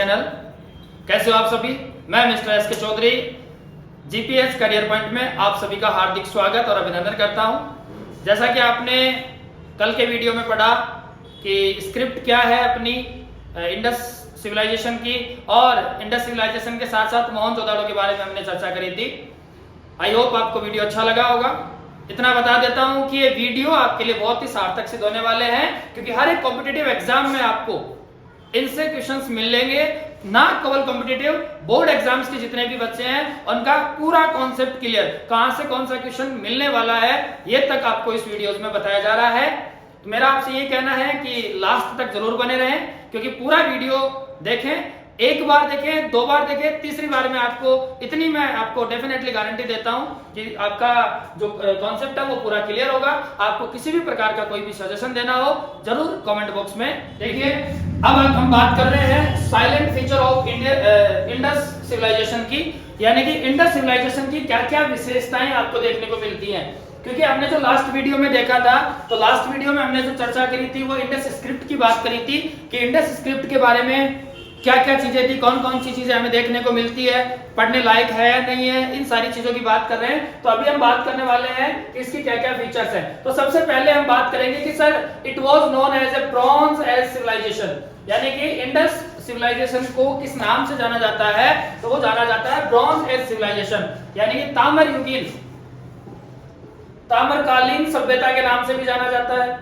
Channel. कैसे हो आप सभी? मैं मिस्टर एस के चौधरी जीपीएस करियर पॉइंट में आप सभी का हार्दिक स्वागत और अभिनंदन करता हूं। जैसा कि आपने कल के वीडियो में पढ़ा कि स्क्रिप्ट क्या है अपनी इंडस सिविलाइजेशन की, और इंडस सिविलाइजेशन के साथ साथ मोहनजोदड़ो के बारे में हमने चर्चा करी थी। आई होप आपको वीडियो अच्छा लगा होगा। इतना बता देता हूं कि ये वीडियो आपके लिए बहुत ही सार्थक सिद्ध होने वाले हैं, क्योंकि हर एक कॉम्पिटिटिव एग्जाम में आपको इनसे क्वेश्चंस मिलेंगे। ना केवल कॉम्पिटिटिव, बोर्ड एग्जाम्स के जितने भी बच्चे हैं उनका पूरा कॉन्सेप्ट क्लियर, कहां से कौन सा क्वेश्चन मिलने वाला है ये तक आपको इस वीडियोस में बताया जा रहा है। तो मेरा आपसे ये कहना है कि लास्ट तक जरूर बने रहें, क्योंकि पूरा वीडियो देखें। एक बार देखें, दो बार देखें, तीसरी बार में आपको इतनी मैं आपको डेफिनेटली गारंटी देता हूं कि आपका जो कॉन्सेप्ट है वो पूरा क्लियर होगा। आपको किसी भी प्रकार का कोई भी सजेशन देना हो जरूर कमेंट बॉक्स में देखिए। अब हम बात कर रहे हैं silent feature of Indus civilisation की, यानी कि इंडस सिविलाइजेशन की क्या क्या विशेषताएं आपको देखने को मिलती हैं। क्योंकि हमने जो लास्ट वीडियो में देखा था, तो लास्ट वीडियो में हमने जो चर्चा करी थी वो इंडस स्क्रिप्ट की बात करी थी कि इंडस स्क्रिप्ट के बारे में क्या क्या चीजें थी, कौन कौन सी चीजें हमें देखने को मिलती है, पढ़ने लायक है या नहीं है, इन सारी चीजों की बात कर रहे हैं। तो अभी हम बात करने वाले हैं कि इसकी क्या क्या फीचर्स हैं। तो सबसे पहले हम बात करेंगे कि sir it was known as a bronze age civilisation, यानी कि इंडस सिविलाइजेशन को किस नाम से जाना जाता है, तो वो जाना जाता है ब्रॉन्ज एज सिविलाइजेशन, यानी कि ताम्रयुगीन, ताम्रकालीन सभ्यता के नाम से भी जाना जाता है।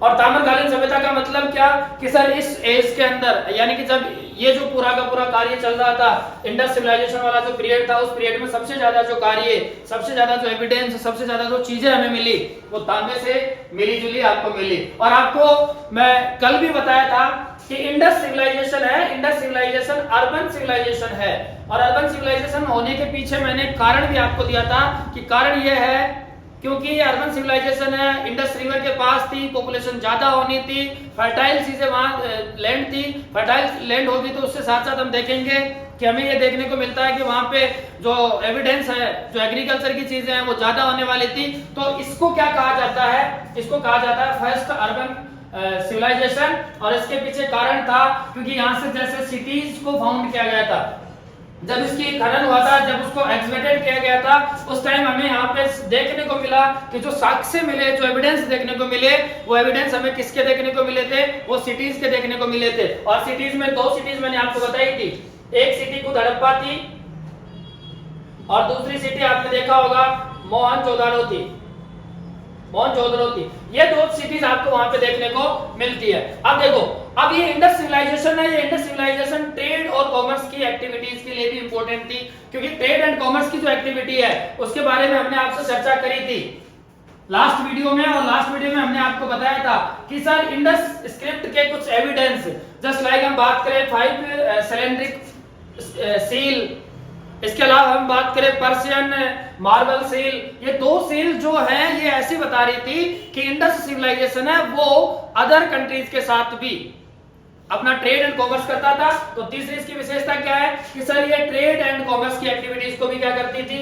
और ताम्रकालीन सभ्यता का मतलब क्या कि सर इस एज के अंदर, यानी कि जब ये जो पूरा का पूरा कार्य चल रहा था, इंडस सिविलाइजेशन वाला जो पीरियड था, उस पीरियड में सबसे ज्यादा जो कार्य, सबसे ज्यादा जो एविडेंस, सबसे ज्यादा जो चीजें हमें मिली वो तांबे से मिली जुली आपको मिली। और आपको मैं कल भी बताया था कि इंडस सिविलाइजेशन है, इंडस सिविलाइजेशन अर्बन सिविलाइजेशन है, और अर्बन सिविलाइजेशन होने के पीछे मैंने कारण भी आपको दिया था कि कारण यह है क्योंकि ये अर्बन सिविलाइजेशन है, इंडस रिवर के पास थी, पॉपुलेशन ज्यादा होनी थी, फर्टाइल चीजें वहां लैंड थी, फर्टाइल लैंड होगी तो उससे साथ साथ हम देखेंगे कि हमें ये देखने को मिलता है कि वहां पे जो एविडेंस है, जो एग्रीकल्चर की चीजें हैं वो ज्यादा होने वाली थी। तो इसको क्या कहा जाता है, इसको कहा जाता है फर्स्ट अर्बन सिविलाइजेशन। और इसके पीछे कारण था क्योंकि यहाँ से जैसे सिटीज को फाउंड किया गया था, जब इसकी खनन हुआ था, जब उसको एक्सवेटेड किया गया था, उस टाइम हमें यहाँ पे देखने को मिला कि जो साक्ष्य मिले, जो एविडेंस देखने को मिले, वो एविडेंस हमें किसके देखने को मिले थे, वो सिटीज के देखने को मिले थे। और सिटीज में दो सिटीज मैंने आपको बताई थी, एक सिटी खुद हड़प्पा थी और दूसरी सिटी आपने देखा होगा मोहनजोदड़ो थी, मोहनजोदड़ो थी। ये दो सिटीज आपको वहां पे देखने को मिलती है। अब देखो, अब ये इंडस सिविलाइजेशन है, ये इंडस सिविलाइजेशन ट्रेड और कॉमर्स की एक्टिविटीज के लिए भी इंपॉर्टेंट थी, क्योंकि ट्रेड एंड कॉमर्स की जो एक्टिविटी है उसके बारे में हमने आपसे चर्चा करी थी लास्ट वीडियो में। और लास्ट वीडियो में हमने आपको बताया था कि सर इंडस स्क्रिप्ट के कुछ एविडेंस, जस्ट लाइक हम बात करें 5 सिलेंड्रिक सील, इसके अलावा हम बात करें पर्शियन मार्बल सील, ये दो सील जो हैं ये ऐसी बता रही थी कि इंडस सिविलाइजेशन है वो अदर कंट्रीज के साथ भी अपना ट्रेड एंड कॉमर्स करता था। तो तीसरी इसकी विशेषता क्या है कि सर ये ट्रेड एंड कॉमर्स की एक्टिविटीज को भी क्या करती थी,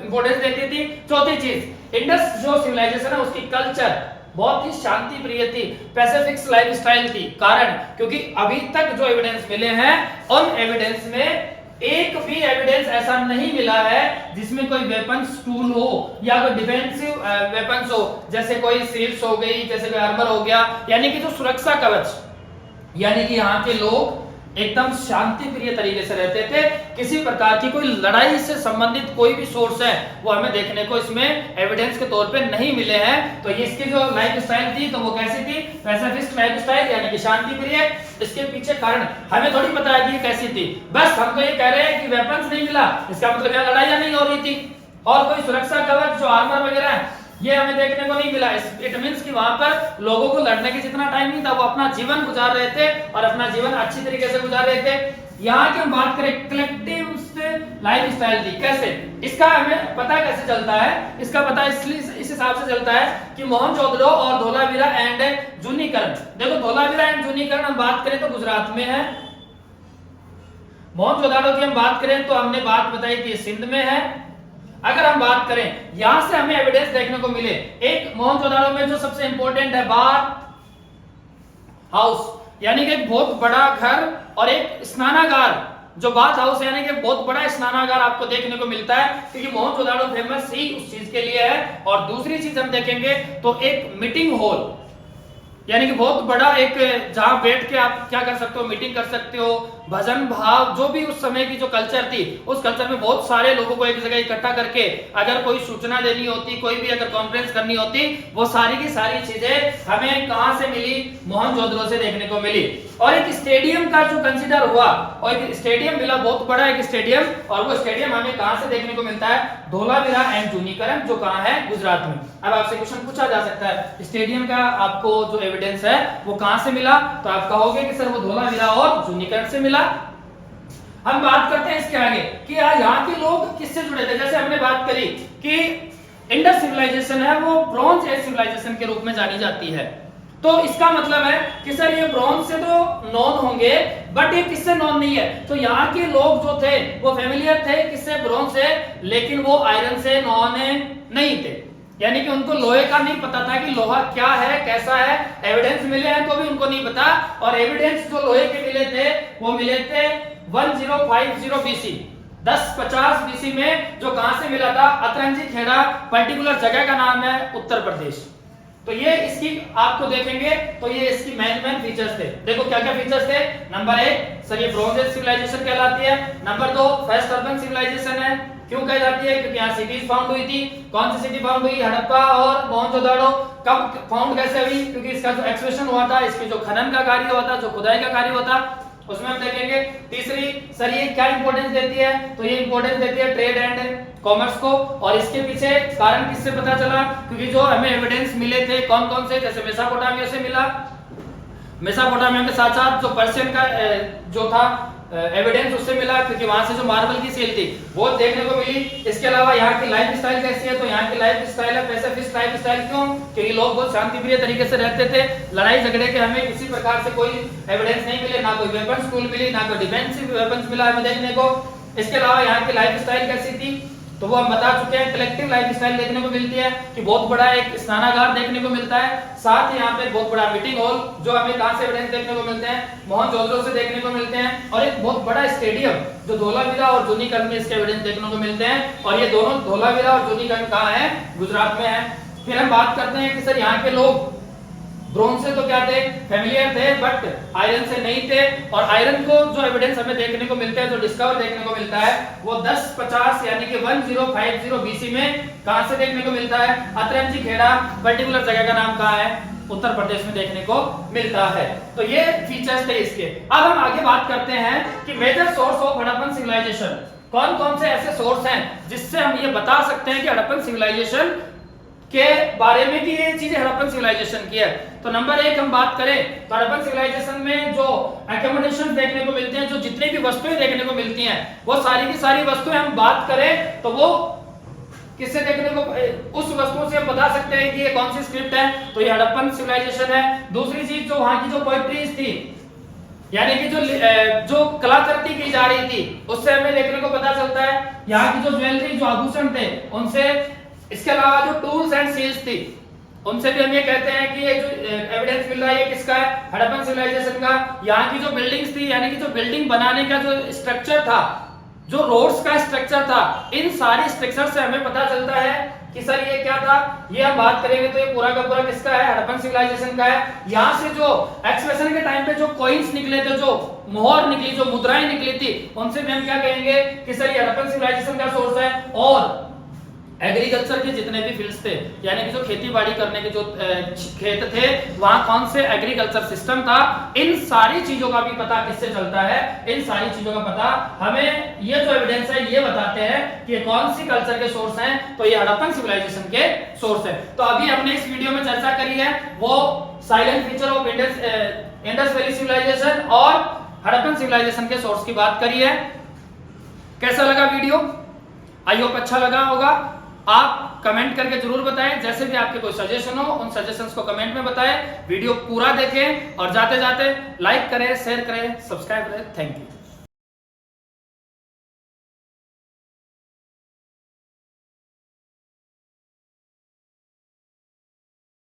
इंपॉर्टेंस देती थी। चौथी चीज, इंडस जो सिविलाइजेशन है उसकी कल्चर बहुत ही शांति प्रिय थी, पैसिफिक लाइफस्टाइल थी। कारण क्योंकि अभी तक जो एविडेंस मिले हैं उन एविडेंस में एक भी एविडेंस ऐसा नहीं मिला है जिसमें कोई वेपन्स टूल हो या कोई डिफेंसिव वेपन्स हो, जैसे कोई शील्ड्स हो गई, जैसे कोई आर्मर हो गया, यानी कि जो सुरक्षा कवच, यानी कि यहाँ के लोग एकदम शांति प्रिय तरीके से रहते थे। किसी प्रकार की कोई लड़ाई से संबंधित कोई भी सोर्स है वो हमें देखने को इसमें एविडेंस के तौर पे नहीं मिले हैं। तो इसकी जो लाइफ स्टाइल थी तो वो कैसी थी, पैसिफिस्ट लाइफ स्टाइल, यानी कि शांति प्रिय। इसके पीछे कारण हमें थोड़ी पता है कि कैसी थी, बस हम तो ये कह रहे हैं कि वेपन्स नहीं मिला, इसका मतलब यहाँ लड़ाइयां नहीं हो रही थी, और कोई सुरक्षा कवच जो आर्मर वगैरह है ये हमें देखने को नहीं मिला। इट मींस कि वहां पर लोगों को लड़ने की जितना टाइम नहीं था, वो अपना जीवन गुजार रहे थे और अपना जीवन अच्छी तरीके से गुजार रहे थे। यहाँ की हम बात करें कलेक्टिव लाइफ स्टाइल थी, कैसे, इसका हमें पता कैसे चलता है, इसका पता इसलिए इस हिसाब से चलता है कि मोहनजोदड़ो और धोलावीरा एंड जूनीकरण। देखो धोलावीरा एंड जूनीकरण हम बात करें तो गुजरात में है, मोहनजोदड़ो की हम बात करें तो हमने बात बताई थी सिंध में है। अगर हम बात करें यहां से हमें एविडेंस देखने को मिले, एक मोहनजोदड़ो में जो सबसे इंपॉर्टेंट है बाथ हाउस, यानी कि एक बहुत बड़ा घर और एक स्नानागार, जो बाथ हाउस यानी कि बहुत बड़ा स्नानागार आपको देखने को मिलता है, क्योंकि मोहनजोदाड़ो फेमस ही उस चीज के लिए है। और दूसरी चीज हम देखेंगे तो एक मीटिंग हॉल, यानी कि बहुत बड़ा एक, जहां बैठ के आप क्या कर सकते हो, मीटिंग कर सकते हो, भजन भाव, जो भी उस समय की जो कल्चर थी, उस कल्चर में बहुत सारे लोगों को एक जगह इकट्ठा करके अगर कोई सूचना देनी होती, कोई भी अगर कॉन्फ्रेंस करनी होती, वो सारी की सारी चीजें हमें कहां से मिली, मोहनजोदड़ो से देखने को मिली। और एक स्टेडियम का जो कंसीडर हुआ, और एक स्टेडियम मिला, बहुत बड़ा एक स्टेडियम, और वो स्टेडियम हमें कहां से देखने को मिलता है, धोलावीरा एंड जूनीकरण, जो कहां है, गुजरात में। अब आपसे क्वेश्चन पूछा जा सकता है स्टेडियम का आपको जो एविडेंस है वो कहां से मिला, तो आप कहोगे कि सर वो धोलावीरा और जूनीकरण से मिला। हम बात करते हैं इसके आगे कि यहाँ के लोग किससे जुड़े थे। जैसे हमने बात करी कि इंडस सिविलाइजेशन है वो ब्रॉन्ज एज सिविलाइजेशन के रूप में जानी जाती है, तो इसका मतलब है कि सर ये ब्रॉन्ज से तो नॉन होंगे, बट ये किससे नॉन नहीं है, तो यहाँ के लोग जो थे वो फेमिलियर थे किससे, ब्रॉन्ज से, लेकिन वो आयरन से नॉन नहीं थे। यानी कि उनको लोहे का नहीं पता था कि लोहा क्या है, कैसा है, एविडेंस मिले हैं तो भी उनको नहीं पता। और एविडेंस जो लोहे के मिले थे वो मिले थे 1050 BC, 1050 BC में, जो कहां से मिला था, अतरंजी खेड़ा, पर्टिकुलर जगह का नाम है उत्तर प्रदेश। तो ये इसकी आपको देखेंगे तो ये इसकी मेन फीचर्स थे। देखो क्या क्या फीचर्स थे। नंबर 1 सर ये ब्रॉन्ज एज सिविलाइजेशन कहलाती है। नंबर 2 फर्स्ट अर्बन सिविलाइजेशन है। क्यों कहलाती है, क्योंकि यहाँ सिटीज फाउंड हुई थी। कौन सी सिटी फाउंड हुई, हड़प्पा और मोहनजोदाड़ो। कब फाउंड कैसे हुई, क्योंकि इसका जो एक्सकवेशन हुआ था, इसके जो खनन का कार्य हुआ था, जो खुदाई का कार्य हुआ था, उसमें हम देखेंगे। तीसरी सर ये क्या इंपॉर्टेंस देती है, तो ये इंपॉर्टेंस देती है ट्रेड एंड कॉमर्स को। और इसके पीछे कारण किससे पता चला, क्योंकि जो हमें एविडेंस मिले थे कौन कौन से, जैसे मेसोपोटामिया से मिला, मेसोपोटामिया के साथ साथ जो पर्शियन का जो था एविडेंस उससे मिला, क्योंकि वहां से जो मार्बल की सील थी वो देखने को मिली। इसके अलावा यहाँ की लाइफ स्टाइल कैसी है, तो यहाँ की लाइफ स्टाइल है पैसिफिस्ट लाइफ स्टाइल। क्यों, क्योंकि लोग बहुत शांतिप्रिय तरीके से रहते थे, लड़ाई झगड़े के हमें किसी प्रकार से कोई एविडेंस नहीं मिले, ना कोई वेपन्स टूल मिली, ना कोई डिफेंसिव वेपन्स मिला हमें देखने को। इसके अलावा यहाँ की लाइफ स्टाइल कैसी थी, तो वो हम बता चुके हैं। कलेक्टिव लाइफ स्टाइल देखने को मिलती है कि बहुत बड़ा एक स्नानागार देखने को मिलता है, साथ ही यहाँ पे बहुत बड़ा मीटिंग हॉल, जो हमें कहां से एविडेंस देखने को मिलते हैं, मोहनजोदड़ो से देखने को मिलते हैं। और एक बहुत बड़ा स्टेडियम जो धोलावीरा और जूनीकरण में इसके एविडेंस देखने को मिलते हैं। और ये दोनों धोलावीरा और जूनीकरण कहाँ है, गुजरात में है। फिर हम बात करते हैं कि सर यहाँ के लोग ब्रोंज से तो क्या थे, फेमिलियर थे, बट आयरन से नहीं थे। और आयरन को जो एविडेंस हमें देखने को मिलता है, जो डिस्कवर देखने को मिलता है, वो 1050 यानी कि 1050 BC में कहां से देखने को मिलता है, अतरंजी खेड़ा, पर्टिकुलर जगह का नाम कहां है, उत्तर प्रदेश में देखने को मिलता है। तो ये फीचर्स थे इसके। अब हम आगे बात करते हैं कि major source of Harappan civilisation, कौन कौन से ऐसे सोर्स हैं जिससे हम ये बता सकते हैं कि हड़प्पन सिविलाइजेशन के बारे में कि ये चीजें हड़प्पन सिविलाइजेशन की है। तो नंबर 1 हम बात करें तो हड़प्पन सिविलाइजेशन में जो एकोमोडेशन देखने को मिलते हैं, जो जितनी भी वस्तुएं देखने को मिलती हैं, वो सारी की सारी वस्तुएं हम बात करें तो वो किससे देखने को, उस वस्तुओं से हम बता सकते हैं कि ये कौन सी स्क्रिप्ट है, तो ये हड़प्पन सिविलाइजेशन है। दूसरी चीज, जो वहां की जो पोएट्रीज थी, यानी कि जो कलाकृति की जा रही थी, उससे हमें देखने को पता चलता है। यहाँ की जो ज्वेलरी, जो आभूषण थे, उनसे, इसके अलावा जो टूल्स एंड सील्स थी, उनसे भी हम ये कहते हैं कि ये जो एविडेंस मिल रहा है, ये किसका है, हड़प्पन सिविलाइजेशन का। यहाँ की जो बिल्डिंग्स थी, यानी कि जो बिल्डिंग बनाने का जो स्ट्रक्चर था, जो रोड्स का स्ट्रक्चर था, इन सारी स्ट्रक्चर से हमें पता चलता है कि सर ये क्या था। ये हम बात करेंगे तो ये पूरा का पूरा किसका है, हड़प्पन सिविलाइजेशन का है। यहाँ से जो एक्सकवेशन के टाइम पे जो कॉइन्स निकले थे, जो मोहर निकली, जो मुद्राएं निकली थी, उनसे भी हम क्या कहेंगे कि सर ये हड़प्पन सिविलाइजेशन का सोर्स है। और एग्रीकल्चर के जितने भी फील्ड्स थे, यानी कि जो खेती बाड़ी करने के जो खेत थे, वहां कौन से एग्रीकल्चर सिस्टम था, इन सारी चीजों का भी पता किससे चलता है, इन सारी चीजों का पता हमें ये जो एविडेंस है ये बताते हैं कि कौन सी कल्चर के सोर्स हैं, तो ये हड़प्पन सिविलाइजेशन के सोर्स है। तो अभी हमने इस वीडियो में चर्चा करी है वो silent feature of Indus valley civilisation और हड़प्पन सिविलाइजेशन के सोर्स की बात करी है। कैसा लगा वीडियो, आई होप अच्छा लगा होगा। आप कमेंट करके जरूर बताएं, जैसे भी आपके कोई सजेशन हो उन सजेशंस को कमेंट में बताएं। वीडियो पूरा देखें और जाते जाते लाइक करें, शेयर करें, सब्सक्राइब करें। Thank you.